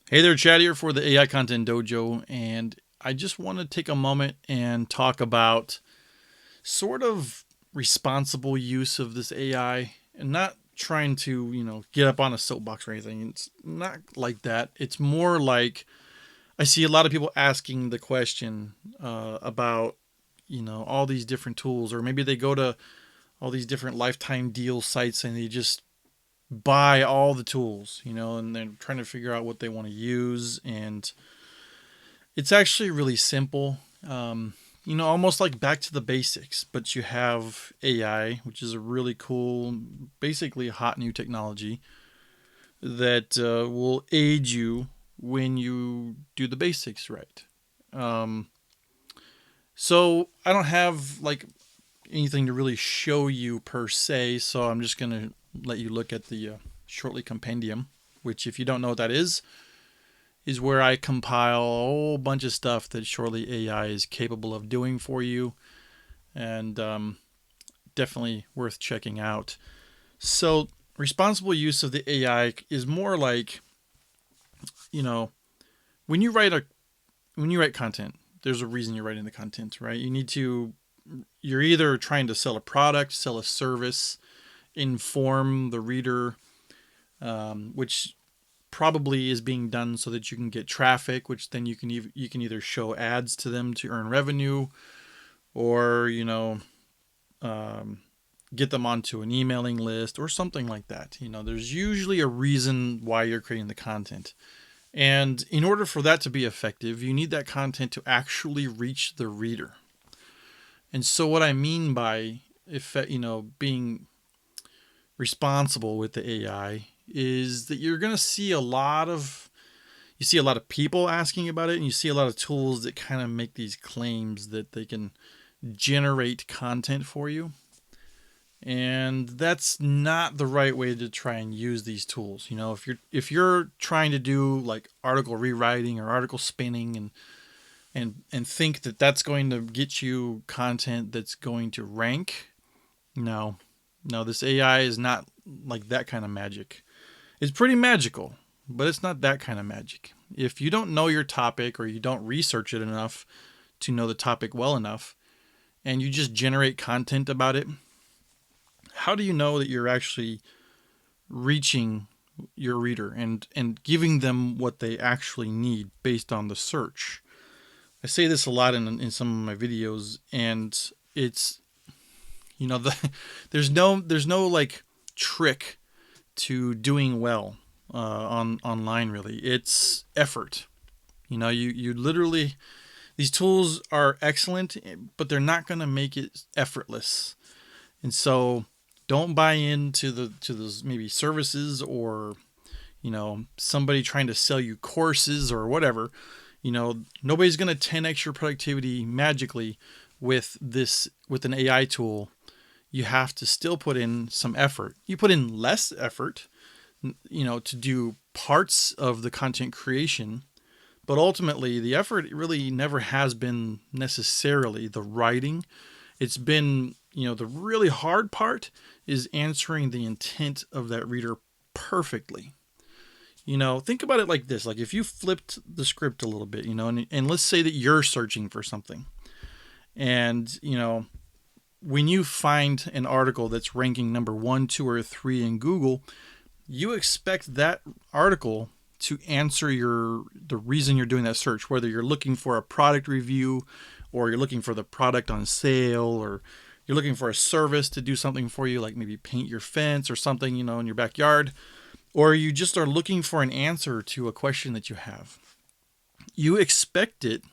Hey there, Chad here for the AI Content Dojo, and I just want to take a moment and talk about sort of responsible use of this AI and not trying to, get up on a soapbox or anything. It's not like that. It's more like I see a lot of people asking the question about, all these different tools, or maybe they go to all these different lifetime deal sites and they just buy all the tools, and they're trying to figure out what they want to use. And it's actually really simple. Almost like back to the basics, but you have AI, which is a really cool, basically hot new technology that will aid you when you do the basics right. Um, so I don't have like anything to really show you per se, so I'm just gonna let you look at the Shortly Compendium, which, if you don't know what that is where I compile a whole bunch of stuff that Shortly AI is capable of doing for you, and definitely worth checking out. So, responsible use of the AI is more like, you know, when you write a when you write content, there's a reason you're writing the content, right? You're either trying to sell a product, sell a service, inform the reader, which probably is being done so that you can get traffic, which then you can either show ads to them to earn revenue, or um, get them onto an emailing list or something like that. There's usually a reason why you're creating the content, and in order for that to be effective, you need that content to actually reach the reader. And so, what I mean by being responsible with the AI is that you're going to see a lot of people asking about it, and you see a lot of tools that kind of make these claims that they can generate content for you. And that's not the right way to try and use these tools. If you're trying to do like article rewriting or article spinning, and think that that's going to get you content that's going to rank, no. No, this AI is not like that kind of magic. It's pretty magical, but it's not that kind of magic. If you don't know your topic, or you don't research it enough to know the topic well enough, and you just generate content about it, how do you know that you're actually reaching your reader and giving them what they actually need based on the search? I say this a lot in some of my videos, and it's you know the there's no like trick to doing well on online. Really, it's effort. You literally, these tools are excellent, but they're not going to make it effortless. And so, don't buy into the to those maybe services, or somebody trying to sell you courses or whatever. Nobody's going to 10x your productivity magically with an AI tool. You have to still put in some effort. You put in less effort, to do parts of the content creation, but ultimately the effort really never has been necessarily the writing. It's been, the really hard part is answering the intent of that reader perfectly. Think about it like this. Like, if you flipped the script a little bit, and let's say that you're searching for something, and when you find an article that's ranking number 1, 2, or 3 in Google, you expect that article to answer the reason you're doing that search, whether you're looking for a product review, or you're looking for the product on sale, or you're looking for a service to do something for you, like maybe paint your fence or something, in your backyard, or you just are looking for an answer to a question that you have. You expect it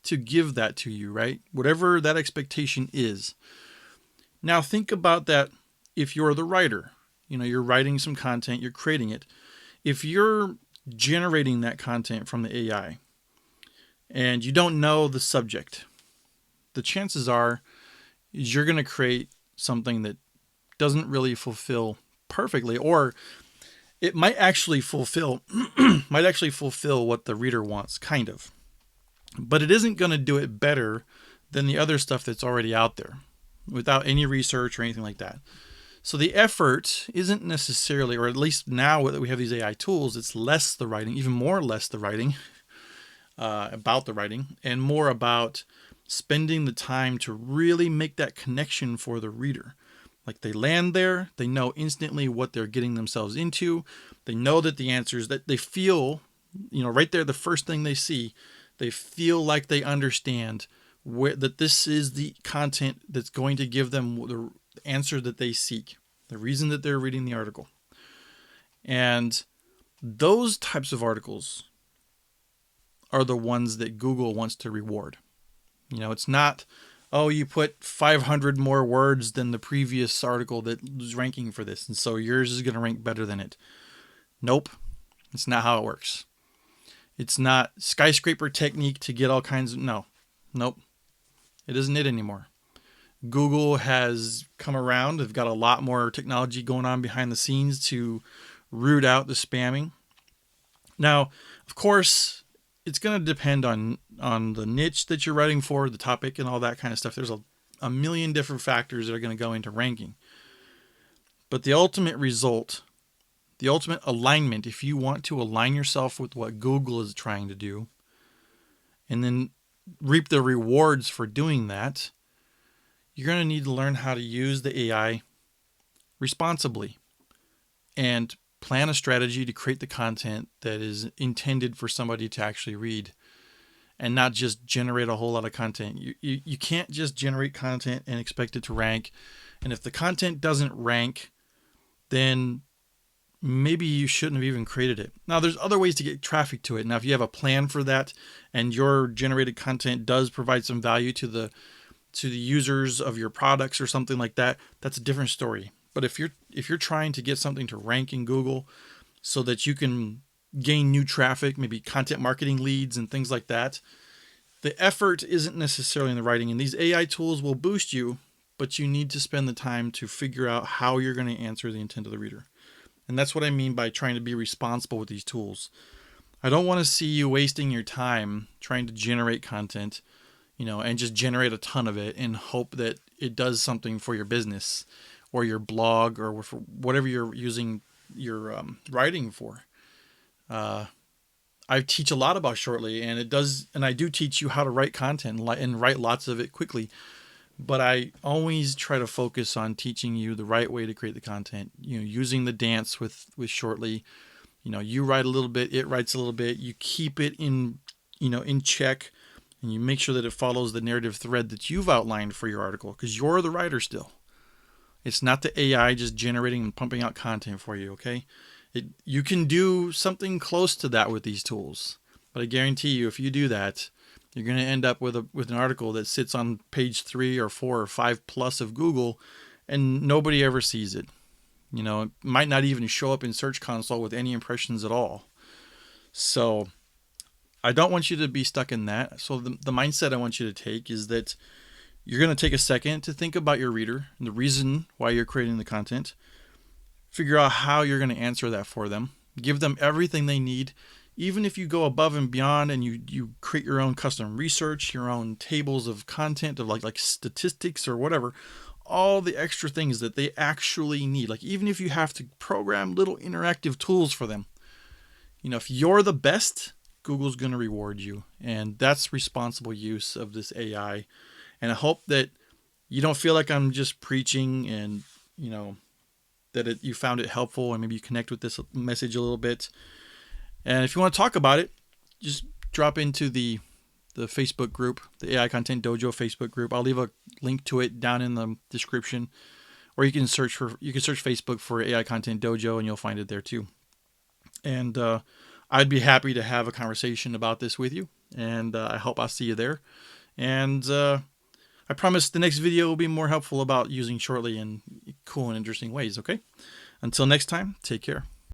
to give that to you, right? Whatever that expectation is. Now think about that. If you're the writer, you're writing some content, you're creating it. If you're generating that content from the AI and you don't know the subject, the chances are is you're going to create something that doesn't really fulfill perfectly, or it might actually fulfill what the reader wants, kind of, but it isn't going to do it better than the other stuff that's already out there without any research or anything like that. So the effort isn't necessarily, or at least now that we have these AI tools, it's less the writing, even more less the writing, about the writing, and more about spending the time to really make that connection for the reader. Like they land there, they know instantly what they're getting themselves into. They know that the answers that they feel, right there, the first thing they see, they feel like they understand that this is the content that's going to give them the answer that they seek, the reason that they're reading the article. And those types of articles are the ones that Google wants to reward. It's not, oh, you put 500 more words than the previous article that was ranking for this, and so yours is going to rank better than it. Nope. It's not how it works. It's not skyscraper technique to get all kinds of, nope. It isn't it anymore. Google has come around. They've got a lot more technology going on behind the scenes to root out the spamming. Now, of course, it's going to depend on the niche that you're writing for, the topic, and all that kind of stuff. There's a million different factors that are going to go into ranking. But the ultimate result, the ultimate alignment, if you want to align yourself with what Google is trying to do, and then reap the rewards for doing that, you're going to need to learn how to use the AI responsibly and plan a strategy to create the content that is intended for somebody to actually read, and not just generate a whole lot of content. You can't just generate content and expect it to rank. And if the content doesn't rank, then maybe you shouldn't have even created it. Now, there's other ways to get traffic to it. Now, if you have a plan for that and your generated content does provide some value to the users of your products or something like that, that's a different story. But if you're trying to get something to rank in Google so that you can gain new traffic, maybe content marketing leads and things like that, the effort isn't necessarily in the writing. And these AI tools will boost you, but you need to spend the time to figure out how you're going to answer the intent of the reader. And that's what I mean by trying to be responsible with these tools. I don't want to see you wasting your time trying to generate content, and just generate a ton of it and hope that it does something for your business or your blog or for whatever you're using your writing for. I teach a lot about Shortly, and I do teach you how to write content and write lots of it quickly. But I always try to focus on teaching you the right way to create the content. Using the dance with Shortly. You write a little bit, it writes a little bit. You keep it in check, and you make sure that it follows the narrative thread that you've outlined for your article, because you're the writer still. It's not the AI just generating and pumping out content for you, okay? You can do something close to that with these tools, but I guarantee you, if you do that, you're going to end up with an article that sits on page 3 or 4 or 5 plus of Google, and nobody ever sees it. It might not even show up in Search Console with any impressions at all. So I don't want you to be stuck in that. So the mindset I want you to take is that you're going to take a second to think about your reader and the reason why you're creating the content. Figure out how you're going to answer that for them. Give them everything they need. Even if you go above and beyond and you create your own custom research, your own tables of content of like statistics or whatever, all the extra things that they actually need. Like even if you have to program little interactive tools for them, if you're the best, Google's going to reward you. And that's responsible use of this AI. And I hope that you don't feel like I'm just preaching and, that you found it helpful and maybe you connect with this message a little bit. And if you want to talk about it, just drop into the Facebook group, the AI Content Dojo Facebook group. I'll leave a link to it down in the description, or you can search Facebook for AI Content Dojo and you'll find it there too. And I'd be happy to have a conversation about this with you, and I hope I'll see you there. And I promise the next video will be more helpful about using Shortly in cool and interesting ways, okay? Until next time, take care.